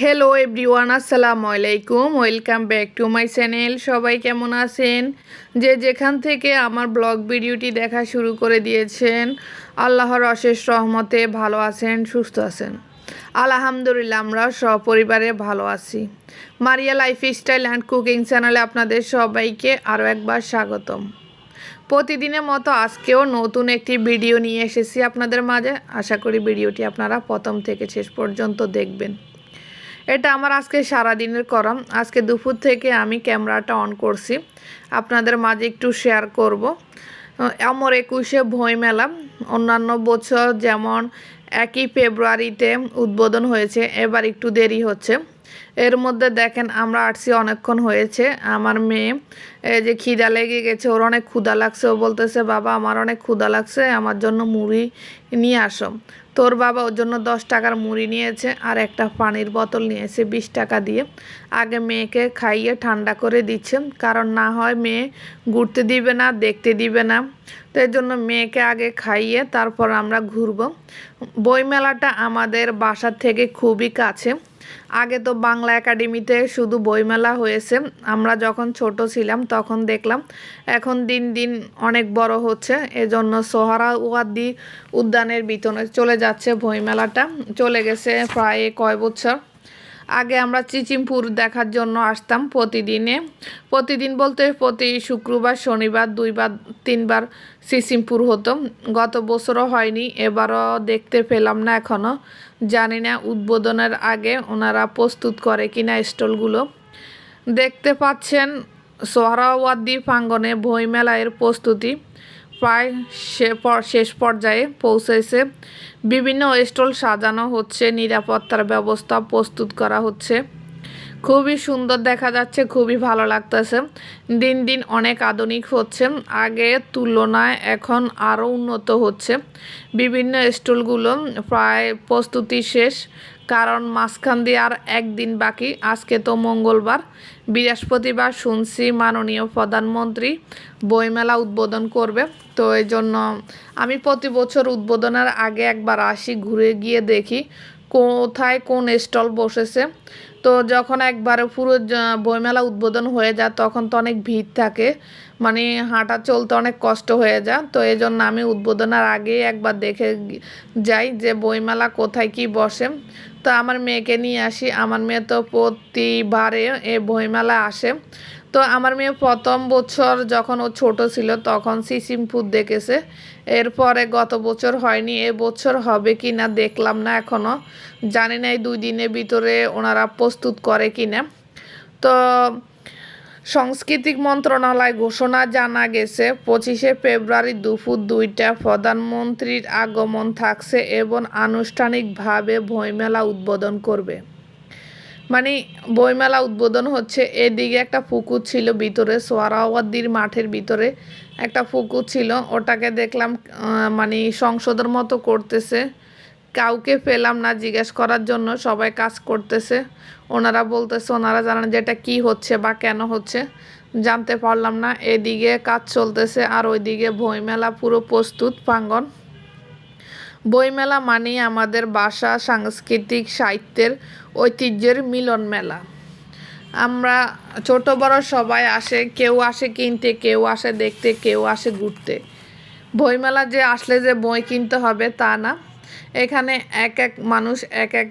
Hello everyone, আসসালামু আলাইকুম। Welcome back to my channel. সবাই কেমন আছেন? যে যেখান থেকে আমার ব্লগ ভিডিওটি দেখা শুরু করে দিয়েছেন, আল্লাহর অশেষ রহমতে ভালো আছেন, সুস্থ আছেন। আলহামদুলিল্লাহ, আমরা সপরিবারে ভালো আছি। মারিয়া লাইফস্টাইল অ্যান্ড কুকিং চ্যানেলে আপনাদের সবাইকে আরও একবার স্বাগতম। প্রতিদিনের মতো আজকেও নতুন একটি ভিডিও নিয়ে এসেছি আপনাদের মাঝে। আশা করি ভিডিওটি আপনারা প্রথম থেকে শেষ পর্যন্ত দেখবেন। এটা আমার আজকে সারাদিনের করা। আজকে দুপুর থেকে আমি ক্যামেরাটা অন করছি, আপনাদের মাঝে একটু শেয়ার করব। আমার 21শে বইমেলা অন্যান্য বছর যেমন 1 ফেব্রুয়ারিতে উদ্বোধন হয়েছে, এবার একটু দেরি হচ্ছে। এর মধ্যে দেখেন আমরা আসছি অনেকক্ষণ হয়েছে। আমার মেয়ে যে খিদা লেগে গেছে, ওর অনেক ক্ষুধা লাগছে। ও বলতেছে, বাবা আমার অনেক ক্ষুধা লাগছে, আমার জন্য মুড়ি নিয়ে আসো। তোর বাবা ওর জন্য 10 টাকার মুড়ি নিয়েছে আর একটা পানির বোতল নিয়েছে 20 টাকা দিয়ে। আগে মেয়েকে খাইয়ে ঠান্ডা করে দিচ্ছে, কারণ না হয় মেয়ে ঘুরতে দিবে না, দেখতে দিবে না। তো এর জন্য মেয়েকে আগে খাইয়ে তারপর আমরা ঘুরবো। বইমেলাটা আমাদের বাসার থেকে খুবই কাছে। আগে তো বাংলা একাডেমিতে শুধু বইমেলা হয়েছে, আমরা যখন ছোট ছিলাম তখন দেখলাম। এখন দিন দিন অনেক বড় হচ্ছে, এজন্য সোহরাওয়ার্দী উদ্যানের ভিতরে চলে যাচ্ছে বইমেলাটা। চলে গেছে প্রায় কয় বছর আগে। আমরা চিচিমপুর দেখার জন্য আসতাম প্রতিদিন বলতে প্রতি শুক্রবার শনিবার 2 বা 3 বার চিচিমপুর হতো। গত বছরও হয়নি, এবারও দেখতে পেলাম না এখনও। জানি না উদ্বোধনের আগে ওনারা প্রস্তুত করে কিনা স্টলগুলো। দেখতে পাচ্ছেন সোহরাওয়ার্দী প্রাঙ্গণে বইমেলার প্রস্তুতি প্রায় শেষ পর্যায়ে পৌঁছেছে। বিভিন্ন স্টল সাজানো হচ্ছে, নিরাপত্তার ব্যবস্থা প্রস্তুত করা হচ্ছে। খুবই সুন্দর দেখা যাচ্ছে, খুবই ভালো লাগতেছে। দিন দিন অনেক আধুনিক হচ্ছে, আগের তুলনায় এখন আরও উন্নত হচ্ছে। বিভিন্ন স্টলগুলো প্রায় প্রস্তুতি শেষ, কারণ মাঝখান দিয়ে আর একদিন বাকি। আজকে তো মঙ্গলবার, বৃহস্পতিবার শুনছি মাননীয় প্রধানমন্ত্রী বইমেলা উদ্বোধন করবে। তো এই জন্য আমি প্রতি বছর উদ্বোধনের আগে একবার আসি, ঘুরে গিয়ে দেখি কোথায় কোন স্টল বসেছে। তো যখন একবারে পুরো বইমেলা উদ্বোধন হয়ে যায় তখন তো অনেক ভিড় থাকে, মানে হাঁটা চলতে অনেক কষ্ট হয়ে যায়। তো এই জন্য আমি উদ্বোধনের আগে একবার দেখে যাই যে বইমেলা কোথায় কি বসে। তো আমার মেয়েকে নিয়ে আসি। আমার মেয়ে তো প্রতিবারে এই বইমেলা আসে। তো আমার মেয়ে প্রথম বছর যখন ও ছোট ছিল তখন চিচিমপুর দেখেছে। এরপরে গত বছর হয়নি, এবছর হবে কি না দেখলাম না এখনও। জানি না এই 2 দিনের ভিতরে ওনারা প্রস্তুত করে কি না। তো সাংস্কৃতিক মন্ত্রণালয় ঘোষণা জানা গেছে 25শে ফেব্রুয়ারি দুপুর 2টায় প্রধানমন্ত্রীর আগমন থাকছে এবং আনুষ্ঠানিকভাবে বইমেলা উদ্বোধন করবে। মানে বইমেলা উদ্বোধন হচ্ছে। এদিকে একটা পুকুর ছিল ভিতরে, সোহরাওয়ার্দীর মাঠের ভিতরে একটা পুকুর ছিল, ওটাকে দেখলাম মানে সংসদের মতো করতেছে। কাউকে পেলাম না জিজ্ঞেস করার জন্য, সবাই কাজ করতেছে। ওনারা বলতেছে ওনারা জানেন যে এটা কী হচ্ছে বা কেন হচ্ছে, জানতে পারলাম না। এদিকে কাজ চলতেছে আর ওইদিকে বইমেলা পুরো প্রস্তুত প্রাঙ্গণ। বইমেলা মানেই আমাদের ভাষা, সাংস্কৃতিক, সাহিত্যের ঐতিহ্যের মিলন মেলা। আমরা ছোট বড় সবাই আসে, কেউ আসে কিনতে, কেউ আসে দেখতে, কেউ আসে ঘুরতে। বইমেলা যে আসলে যে বই কিনতে হবে তা না, এখানে এক এক মানুষ এক এক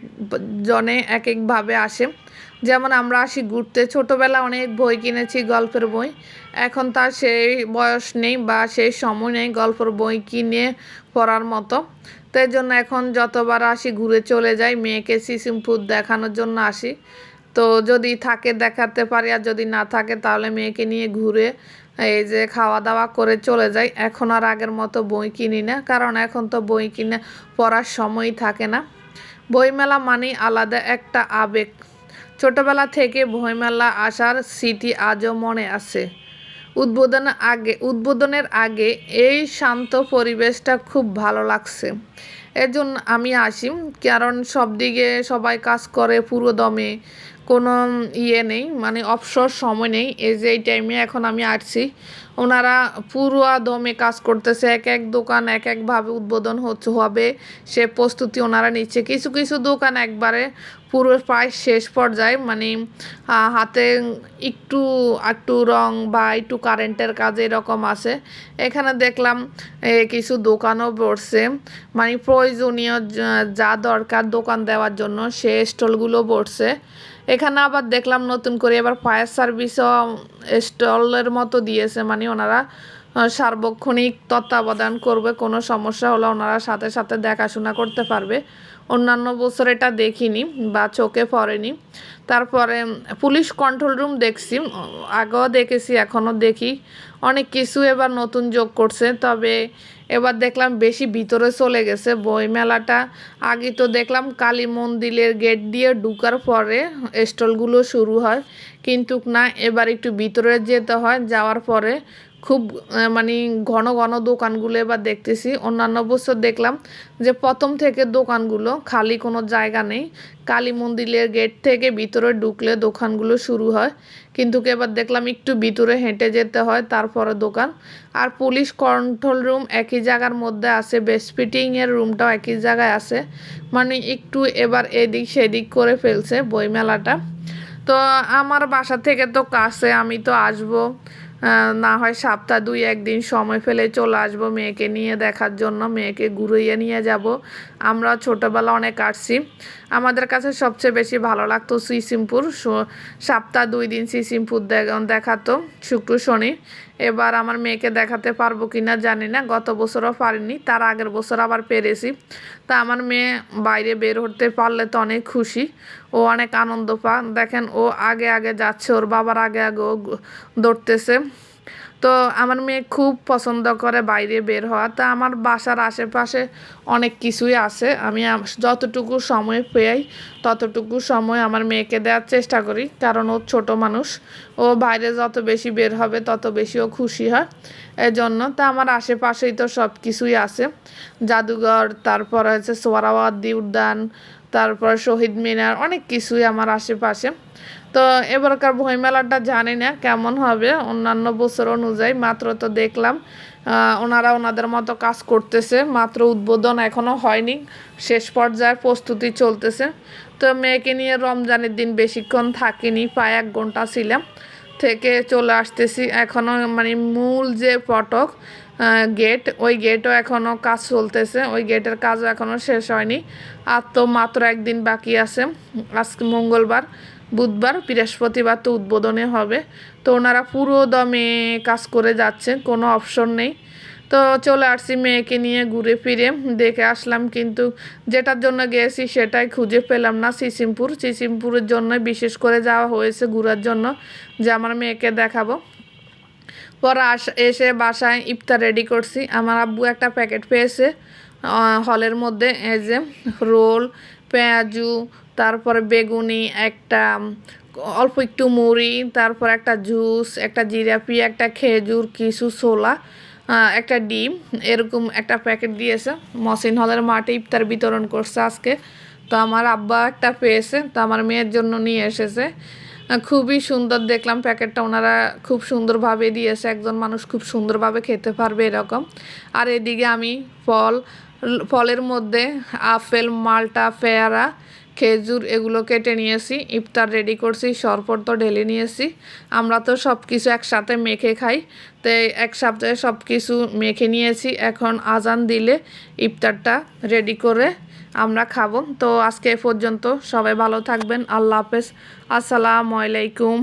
জনে এক একভাবে আসে। যেমন আমরা আসি ঘুরতে, ছোটোবেলা অনেক বই কিনেছি, গল্পের বই। এখন তার সেই বয়স নেই বা সেই সময় নেই গল্পের বই কিনে পড়ার মতো। তো এই জন্য এখন যতবার আসি ঘুরে চলে যাই। মেয়েকে চিচিমপুর দেখানোর জন্য আসি, তো যদি থাকে দেখাতে পারি, আর যদি না থাকে তাহলে মেয়েকে নিয়ে ঘুরে এই যে খাওয়া দাওয়া করে চলে যাই। এখন আর আগের মতো বই কিনি না, কারণ এখন তো বই কিনে পড়ার সময়ই থাকে না। বইমেলা মানেই আলাদা একটা আবেগ। ছোটবেলা থেকে বইমেলা আসার স্মৃতি আজও মনে আছে। উদ্বোধনের আগে এই শান্ত পরিবেশটা খুব ভালো লাগছে। এর জন্য আমি আসি, কারণ সব দিকে সবাই কাজ করে পুরো দমে, কোনো ইয়ে নেই, মানে অবসর সময় নেই। এই যে এই টাইমে এখন আমি আসছি, ওনারা পুরো দমে কাজ করতেছে। এক এক দোকান এক একভাবে উদ্বোধন হবে, সে প্রস্তুতি ওনারা নিচ্ছে। কিছু কিছু দোকান একবারে পুরো প্রায় শেষ পর্যায়ে, মানে হাতে একটু একটু রং বা একটু কারেন্টের কাজ এরকম আছে। এখানে দেখলাম কিছু দোকানও বসছে, মানে প্রয়োজনীয় যা দরকার দোকান দেওয়ার জন্য সে স্টলগুলো বসছে। এখানে আবার দেখলাম নতুন করে এবার ফায়ার সার্ভিসও স্টলের মতো দিয়েছে, মানে ওনারা সার্বক্ষণিক তত্ত্বাবধান করবে, কোনো সমস্যা হলে ওনারা সাথে সাথে দেখাশোনা করতে পারবে। অন্যান্য বছর এটা দেখিনি বা চোখে পড়েনি। তারপরে পুলিশ কন্ট্রোল রুম দেখছি, আগেও দেখেছি এখনও দেখি, অনেক কিছু এবার নতুন যোগ করছে। তবে এবার দেখলাম বেশি ভিতরে চলে গেছে বইমেলাটা। আগে তো দেখলাম কালী মন্দিরের গেট দিয়ে ঢুকার পরে স্টলগুলো শুরু হয়, কিন্তু না, এবার একটু ভিতরে যেতে হয়, যাওয়ার পরে খুব মানে ঘন ঘন দোকানগুলো এবার দেখতেছি। অন্যান্য বছর দেখলাম যে প্রথম থেকে দোকানগুলো খালি, কোনো জায়গা নেই, কালী মন্দিরের গেট থেকে ভিতরে ঢুকলে দোকানগুলো শুরু হয়, কিন্তু এবার দেখলাম একটু ভিতরে হেঁটে যেতে হয় তারপরে দোকান। আর পুলিশ কন্ট্রোল রুম একই জায়গার মধ্যে আছে, বেস্ট ফিটিংয়ের রুমটাও একই জায়গায় আছে, মানে একটু এবার এদিক সেদিক করে ফেলছে বইমেলাটা। তো আমার বাসা থেকে তো কাছে, আমি তো আসবো, না হয় সপ্তাহ 2-1 দিন সময় ফেলে চলে আসবো মেয়েকে নিয়ে দেখার জন্য, মেয়েকে ঘুরিয়ে নিয়ে যাব। আমরা ছোটোবেলা অনেক আসছি, আমাদের কাছে সবচেয়ে বেশি ভালো লাগতো সিসিমপুর। সপ্তাহ 2 দিন সিসিমপুর দেখাতো, শুক্র শনি। এবার আমার মেয়েকে দেখাতে পারবো কি না জানি না, গত বছরও পারিনি, তার আগের বছর আবার পেরেছি। তা আমার মেয়ে বাইরে বের হতে পারলে তো অনেক খুশি, ও অনেক আনন্দ পায়। দেখেন ও আগে আগে যাচ্ছে, ওর বাবার আগে আগে ও দৌড়তেছে। তো আমার মেয়ে খুব পছন্দ করে বাইরে বের হওয়া। তা আমার বাসার আশেপাশে অনেক কিছুই আছে, আমি যতটুকু সময় পাই ততটুকু সময় আমার মেয়েকে দেওয়ার চেষ্টা করি, কারণ ও ছোট মানুষ, ও বাইরে যত বেশি বের হবে তত বেশি ও খুশি হয়। এই জন্য তা আমার আশেপাশেই তো সব কিছুই আছে, জাদুঘর, তারপর হচ্ছে সোহরাওয়ার্দী উদ্যান, তারপর শহীদ মিনার, অনেক কিছুই আমার আশেপাশে। তো এবারকার বইমেলাটা জানি না কেমন হবে অন্যান্য বছর অনুযায়ী, মাত্র তো দেখলাম ওনারা ওনাদের মতো কাজ করতেছে, মাত্র উদ্বোধন এখনও হয়নি, শেষ পর্যায়ে প্রস্তুতি চলতেছে। তো মেয়েকে নিয়ে রমজানের দিন বেশিক্ষণ থাকিনি, প্রায় 1 ঘন্টা ছিলাম, থেকে চলে আসতেছি। এখনও মানে মূল যে ফটক গেট, ওই গেটও এখনও কাজ চলতেছে, ওই গেটের কাজও এখনও শেষ হয়নি। আর তো মাত্র 1 দিন বাকি আছে, আজকে মঙ্গলবার, বুধবার, বৃহস্পতিবার তো উদ্বোধনে হবে। তো ওনারা পুরো দমে কাজ করে যাচ্ছে, কোনো অপশন নেই। তো চলে আসছি মেয়েকে নিয়ে ঘুরে ফিরে দেখে আসলাম, কিন্তু যেটার জন্য গিয়েছি সেটাই খুঁজে পেলাম না। সিসিমপুরের জন্য বিশেষ করে যাওয়া হয়েছে ঘোরার জন্য, যে আমার মেয়েকে দেখাবো। পরে এসে বাসায় ইফতার রেডি করছি। আমার আব্বু একটা প্যাকেট পেয়েছে হলের মধ্যে, এই যে রোল, পেঁয়াজু, তারপরে বেগুনি, একটা অল্প একটু মুড়ি, তারপর একটা জুস, একটা জিলাপি, একটা খেজুর, কিছু ছোলা, একটা ডিম, এরকম একটা প্যাকেট দিয়েছে। মহসিন হলের মাঠে ইফতার বিতরণ করছে আজকে। তো আমার আব্বা একটা পেয়েছে, তো আমার মেয়ের জন্য নিয়ে এসেছে। খুবই সুন্দর দেখলাম প্যাকেটটা, ওনারা খুব সুন্দরভাবে দিয়েছে, একজন মানুষ খুব সুন্দরভাবে খেতে পারবে এরকম। আর এদিকে আমি ফলের মধ্যে আপেল, মালটা, পেয়ারা, খেজুর এগুলো কেটে নিয়েছি, ইফতার রেডি করছি, শরবত তো ঢেলে নিয়েছি। আমরা তো সব কিছু একসাথে মেখে খাই, তো একসাথে সব কিছু মেখে নিয়েছি। এখন আজান দিলে ইফতারটা রেডি করে আমরা খাবো। তো আজকে এ পর্যন্ত, সবাই ভালো থাকবেন, আল্লাহ হাফেজ, আসসালামু আলাইকুম।